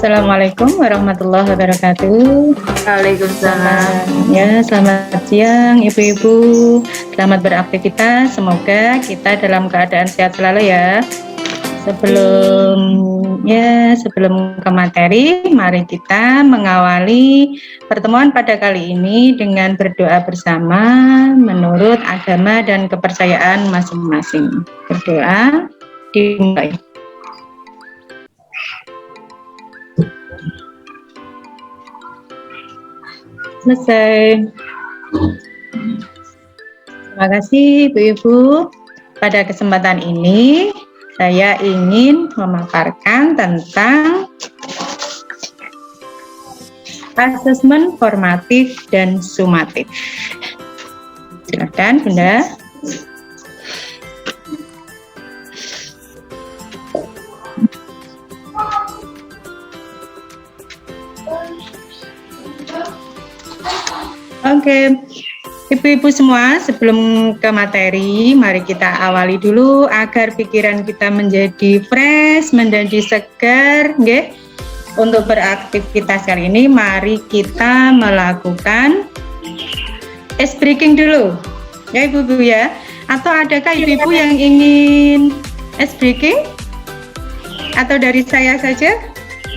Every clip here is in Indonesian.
Assalamualaikum warahmatullahi wabarakatuh. Waalaikumsalam. Selamat siang Ibu-ibu. Selamat beraktivitas. Semoga kita dalam keadaan sehat selalu ya. Sebelum ke materi, mari kita mengawali pertemuan pada kali ini dengan berdoa bersama menurut agama dan kepercayaan masing-masing. Berdoa dimulai. Selesai. Terima kasih Ibu-ibu. Pada kesempatan ini saya ingin memaparkan tentang asesmen formatif dan sumatif. Silakan Bunda. Oke, Ibu-ibu semua, sebelum ke materi, mari kita awali dulu agar pikiran kita menjadi fresh, menjadi segar, nggih. Untuk beraktivitas kali ini, mari kita melakukan ice breaking dulu, ya Ibu-ibu ya. Atau adakah Ibu-ibu yang ingin ice breaking? Atau dari saya saja?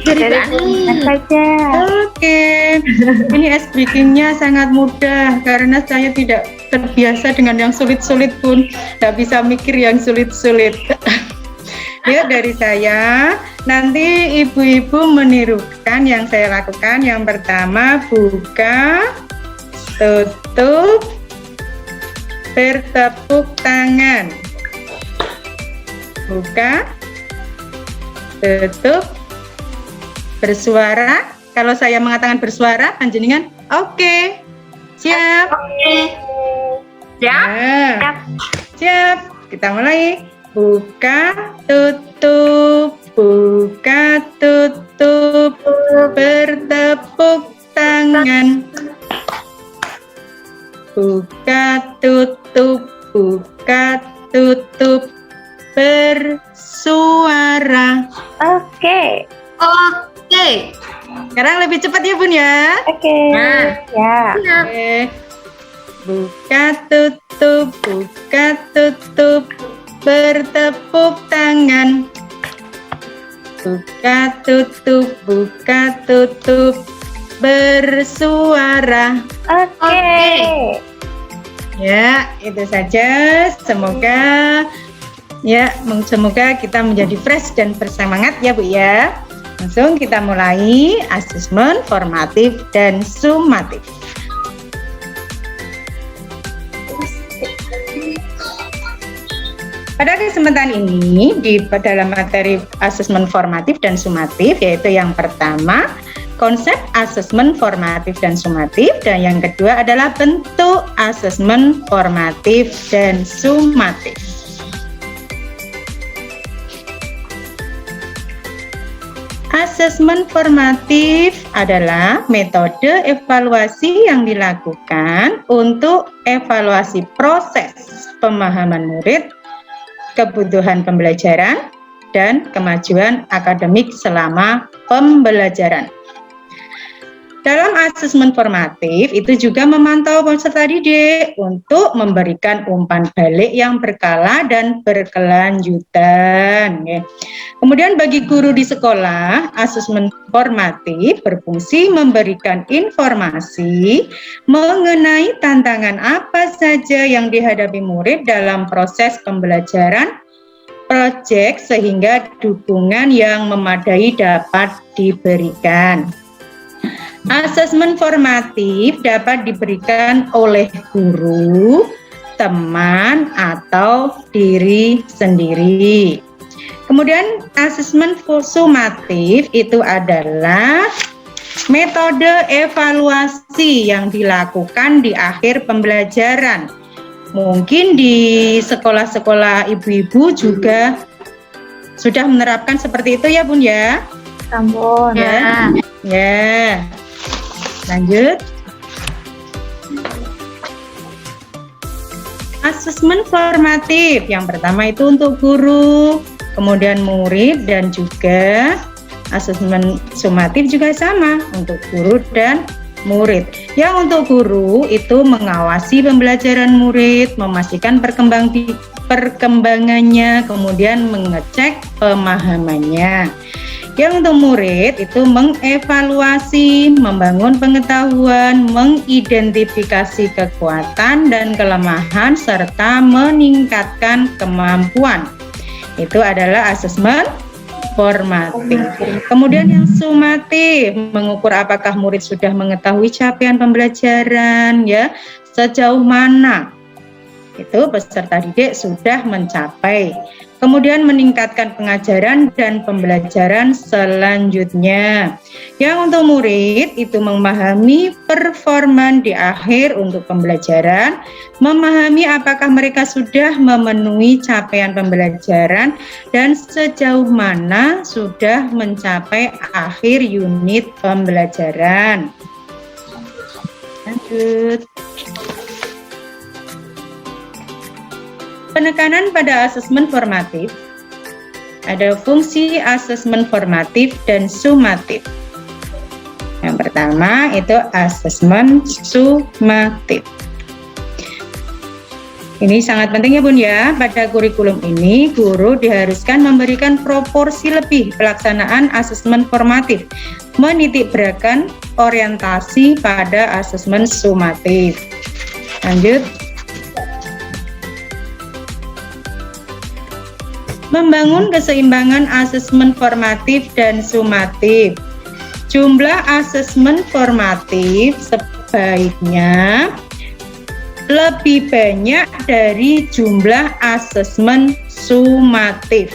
Dari saja. Oke. Ini ice breaking-nya sangat mudah karena saya tidak terbiasa dengan yang sulit-sulit pun, tidak bisa mikir yang sulit-sulit. Ya, dari saya. Nanti ibu-ibu menirukan yang saya lakukan. Yang pertama, buka, tutup, bertepuk tangan. Buka, tutup, bersuara. Kalau saya mengatakan bersuara, panjenengan oke. Siap? Siap. Siap. Kita mulai. Buka, tutup, buka, tutup, bertepuk tangan. Buka, tutup, buka, tutup, bersuara. Oke. Sekarang lebih cepat ya Bun ya. Oke. Ya. Oke. Buka, tutup, bertepuk tangan. Buka, tutup, bersuara. Oke. Ya, itu saja. Semoga kita menjadi fresh dan bersemangat ya Bu ya. Langsung kita mulai asesmen formatif dan sumatif. Pada kesempatan ini dalam materi asesmen formatif dan sumatif, yaitu yang pertama konsep asesmen formatif dan sumatif, dan yang kedua adalah bentuk asesmen formatif dan sumatif. Asesmen formatif adalah metode evaluasi yang dilakukan untuk evaluasi proses pemahaman murid, kebutuhan pembelajaran, dan kemajuan akademik selama pembelajaran. Dalam asesmen formatif itu juga memantau peserta didik untuk memberikan umpan balik yang berkala dan berkelanjutan. Kemudian bagi guru di sekolah, asesmen formatif berfungsi memberikan informasi mengenai tantangan apa saja yang dihadapi murid dalam proses pembelajaran proyek sehingga dukungan yang memadai dapat diberikan. Asesmen formatif dapat diberikan oleh guru, teman, atau diri sendiri. Kemudian asesmen sumatif itu adalah metode evaluasi yang dilakukan di akhir pembelajaran. Mungkin di sekolah-sekolah ibu-ibu juga sudah menerapkan seperti itu ya Bun ya? Ampun. Ya. Lanjut. Asesmen formatif yang pertama itu untuk guru, kemudian murid, dan juga asesmen sumatif juga sama untuk guru dan murid. Yang untuk guru itu mengawasi pembelajaran murid, memastikan perkembangannya, kemudian mengecek pemahamannya. Yang untuk murid itu mengevaluasi, membangun pengetahuan, mengidentifikasi kekuatan dan kelemahan, serta meningkatkan kemampuan. Itu adalah asesmen formatif. Kemudian yang sumatif, mengukur apakah murid sudah mengetahui capaian pembelajaran, ya, sejauh mana itu peserta didik sudah mencapai. Kemudian meningkatkan pengajaran dan pembelajaran selanjutnya. Yang untuk murid itu memahami performa di akhir untuk pembelajaran, memahami apakah mereka sudah memenuhi capaian pembelajaran dan sejauh mana sudah mencapai akhir unit pembelajaran. Lanjut. Penekanan pada asesmen formatif. Ada fungsi asesmen formatif dan sumatif. Yang pertama itu asesmen sumatif. Ini sangat penting ya Bun ya. Pada kurikulum ini guru diharuskan memberikan proporsi lebih pelaksanaan asesmen formatif, menitikberatkan orientasi pada asesmen sumatif. Lanjut. Membangun keseimbangan asesmen formatif dan sumatif. Jumlah asesmen formatif sebaiknya lebih banyak dari jumlah asesmen sumatif.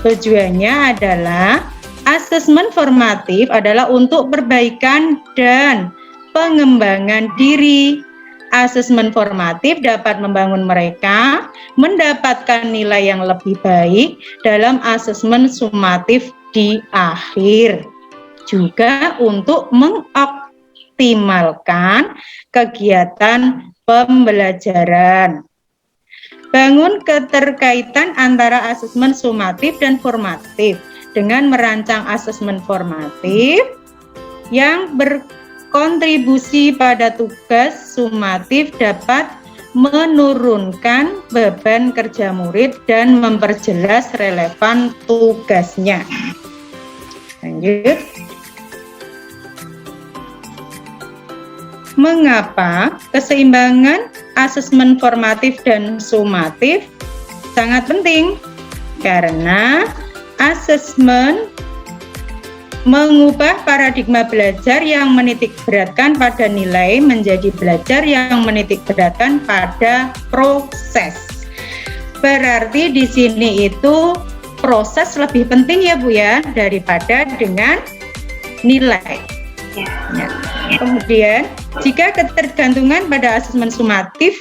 Tujuannya adalah asesmen formatif adalah untuk perbaikan dan pengembangan diri. Asesmen formatif dapat membangun mereka mendapatkan nilai yang lebih baik dalam asesmen sumatif di akhir. Juga untuk mengoptimalkan kegiatan pembelajaran. Bangun keterkaitan antara asesmen sumatif dan formatif dengan merancang asesmen formatif yang berkontribusi pada tugas sumatif dapat menurunkan beban kerja murid dan memperjelas relevan tugasnya. Lanjut. Mengapa keseimbangan asesmen formatif dan sumatif sangat penting? Karena asesmen mengubah paradigma belajar yang menitikberatkan pada nilai menjadi belajar yang menitikberatkan pada proses. Berarti di sini itu proses lebih penting ya Bu ya daripada dengan nilai. Ya. Kemudian jika ketergantungan pada asesmen sumatif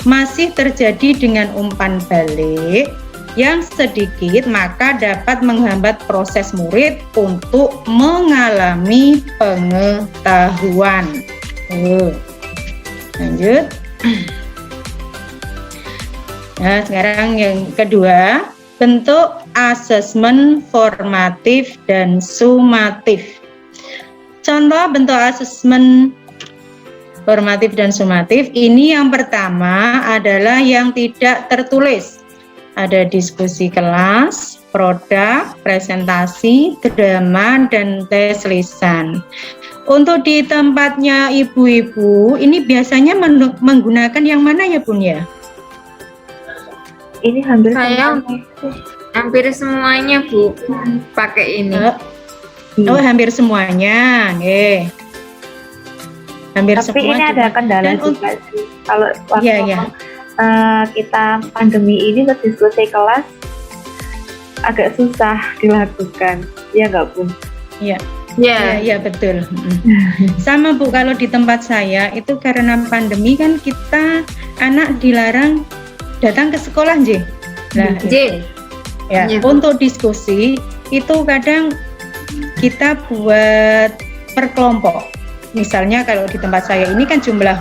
masih terjadi dengan umpan balik yang sedikit, maka dapat menghambat proses murid untuk mengalami pengetahuan. Lanjut. Nah, sekarang yang kedua, bentuk asesmen formatif dan sumatif. Contoh bentuk asesmen formatif dan sumatif ini yang pertama adalah yang tidak tertulis. Ada diskusi kelas, produk, presentasi, drama, dan tes lisan. Untuk di tempatnya ibu-ibu, ini biasanya menggunakan yang mana ya Bun ya? Ini hampir semuanya Bu, pakai ini. Oh, hampir semuanya, hampir tapi semua. Ini ada kendala juga sih. Kalau waktu kita pandemi ini terus diskusi kelas agak susah dilakukan, ya nggak Bun? Iya. Ya, betul. Sama Bu, kalau di tempat saya itu karena pandemi kan kita anak dilarang datang ke sekolah, J. Nah, ya, untuk diskusi itu kadang kita buat per kelompok. Misalnya kalau di tempat saya ini kan jumlah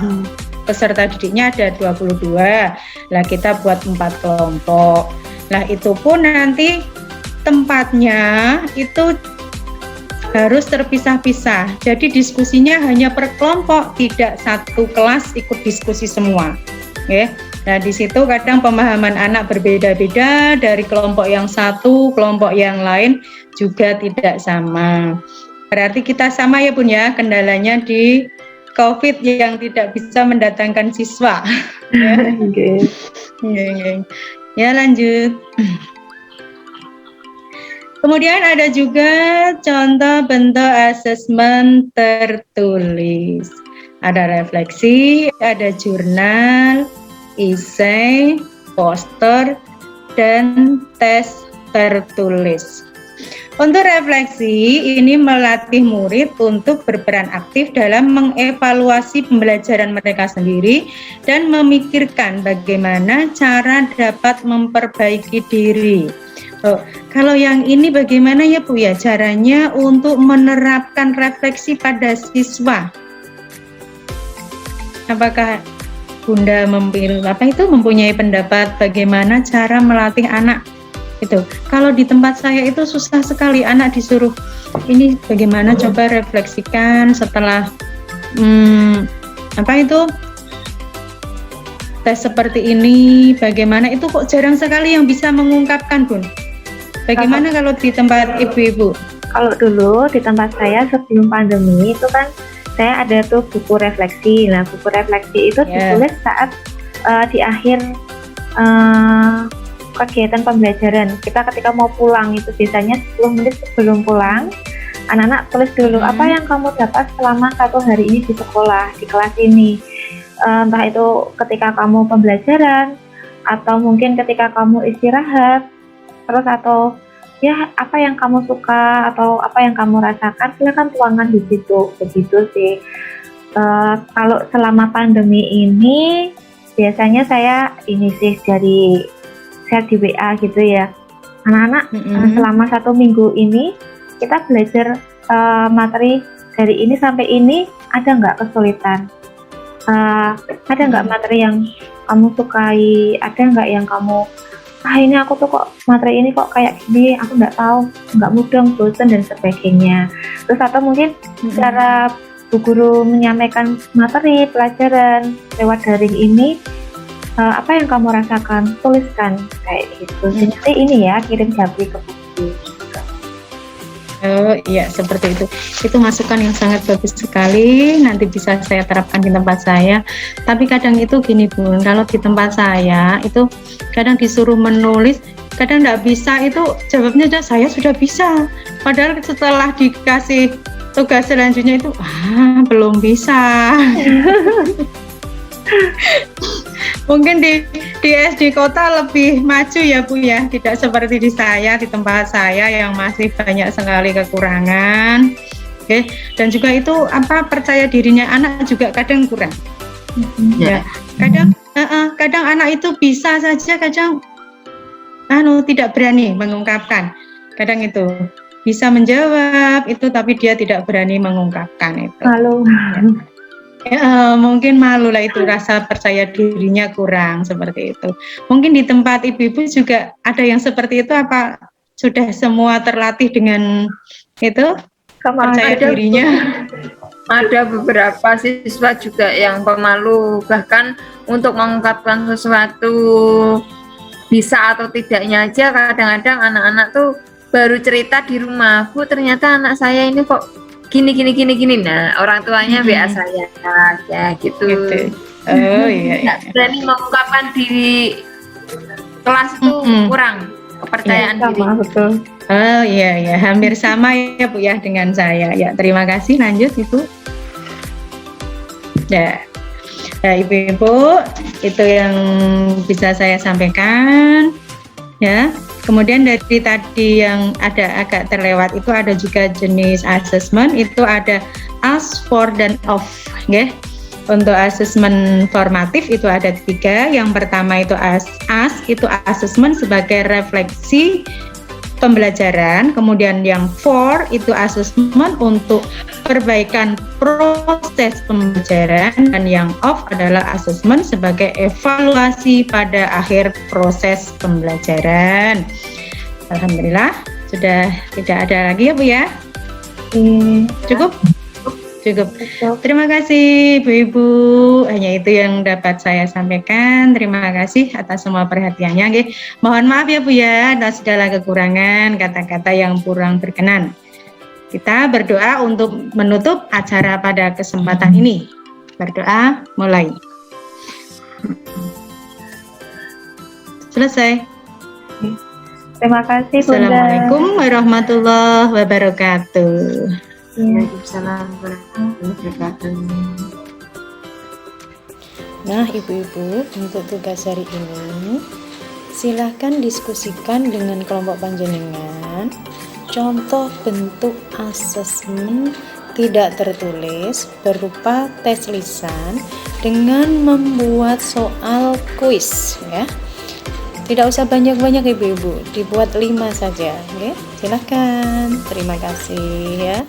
peserta didiknya ada 22. Lah kita buat 4 kelompok. Lah itu pun nanti tempatnya itu harus terpisah-pisah. Jadi diskusinya hanya per kelompok, tidak satu kelas ikut diskusi semua. Ya. Nah, di situ kadang pemahaman anak berbeda-beda dari kelompok yang satu, kelompok yang lain juga tidak sama. Berarti kita sama ya Bun ya, kendalanya di COVID yang tidak bisa mendatangkan siswa. Ya. Oke. Ya, lanjut. Kemudian ada juga contoh bentuk asesmen tertulis. Ada refleksi, ada jurnal, esai, poster, dan tes tertulis. Untuk refleksi, ini melatih murid untuk berperan aktif dalam mengevaluasi pembelajaran mereka sendiri dan memikirkan bagaimana cara dapat memperbaiki diri. Kalau yang ini bagaimana ya Bu ya caranya untuk menerapkan refleksi pada siswa? Apakah Bunda mempunyai pendapat bagaimana cara melatih anak itu? Kalau di tempat saya itu susah sekali, anak disuruh ini bagaimana coba refleksikan setelah tes seperti ini, bagaimana itu kok jarang sekali yang bisa mengungkapkan Bun. Bagaimana kalau di tempat ibu-ibu? Kalau dulu di tempat saya sebelum pandemi itu kan saya ada tuh buku refleksi. Nah, buku refleksi itu ditulis saat di akhir kegiatan pembelajaran. Kita ketika mau pulang itu biasanya 10 menit sebelum pulang, anak-anak tulis dulu apa yang kamu dapat selama 1 hari ini di sekolah, di kelas ini. Entah itu ketika kamu pembelajaran atau mungkin ketika kamu istirahat. Terus atau ya apa yang kamu suka atau apa yang kamu rasakan silakan tuangkan di situ, begitu sih. Kalau selama pandemi ini biasanya saya ini sih dari share di WA gitu ya, anak-anak selama 1 minggu ini kita belajar materi dari ini sampai ini, ada nggak kesulitan, ada nggak materi yang kamu sukai, ada nggak yang kamu ini aku tuh kok materi ini kok kayak gini, aku nggak tahu, nggak mudeng, bosan dan sebagainya. Terus atau mungkin cara Bu Guru menyampaikan materi pelajaran lewat daring ini, apa yang kamu rasakan, tuliskan kayak gitu. Jadi ini ya kirim japri ke buku. Oh iya seperti itu. Itu masukan yang sangat bagus sekali. Nanti bisa saya terapkan di tempat saya. Tapi kadang itu gini Bun, kalau di tempat saya itu kadang disuruh menulis, kadang nggak bisa. Itu jawabnya saya sudah bisa. Padahal setelah dikasih tugas selanjutnya itu belum bisa. Mungkin di SD kota lebih maju ya Bu ya, tidak seperti di saya, di tempat saya yang masih banyak sekali kekurangan. Oke, dan juga itu percaya dirinya anak juga kadang kurang. Ya, kadang anak itu bisa saja, kadang tidak berani mengungkapkan. Kadang itu bisa menjawab itu tapi dia tidak berani mengungkapkan itu. Halo. Mungkin malu lah, itu rasa percaya dirinya kurang seperti itu. Mungkin di tempat ibu-ibu juga ada yang seperti itu, apa sudah semua terlatih dengan itu percaya dirinya? Ada beberapa siswa juga yang pemalu, bahkan untuk mengungkapkan sesuatu bisa atau tidaknya aja kadang-kadang anak-anak tuh baru cerita di rumah, Bu ternyata anak saya ini kok gini. Nah orang tuanya WA saya ya gitu. Oh iya. Berani mengungkapkan diri kelas itu kurang kepercayaan diri. Betul. Oh iya, hampir sama ya Bu ya dengan saya. Ya terima kasih, lanjut Ibu. Ya, Ibu-ibu itu yang bisa saya sampaikan. Ya. Kemudian dari tadi yang ada agak terlewat itu ada juga jenis asesmen, itu ada ask, for, dan of. Okay? Untuk asesmen formatif itu ada 3. Yang pertama itu ask itu asesmen sebagai refleksi pembelajaran. Kemudian yang for itu asesmen untuk perbaikan proses pembelajaran, dan yang of adalah asesmen sebagai evaluasi pada akhir proses pembelajaran. Alhamdulillah Sudah tidak ada lagi ya Bu ya? Cukup? Cukup. Terima kasih Ibu-Ibu. Hanya itu yang dapat saya sampaikan. Terima kasih atas semua perhatiannya. Nggih. Mohon maaf ya Bu ya atas segala kekurangan, kata-kata yang kurang berkenan. Kita berdoa untuk menutup acara pada kesempatan ini. Berdoa mulai. Selesai. Terima kasih Bunda. Assalamualaikum warahmatullahi wabarakatuh. Waalaikumsalam warahmatullahi wabarakatuh. Nah, Ibu-ibu, untuk tugas hari ini silahkan diskusikan dengan kelompok panjenengan contoh bentuk asesmen tidak tertulis berupa tes lisan dengan membuat soal kuis ya. Tidak usah banyak-banyak Ibu-ibu, dibuat 5 saja, oke? Silahkan. Terima kasih ya.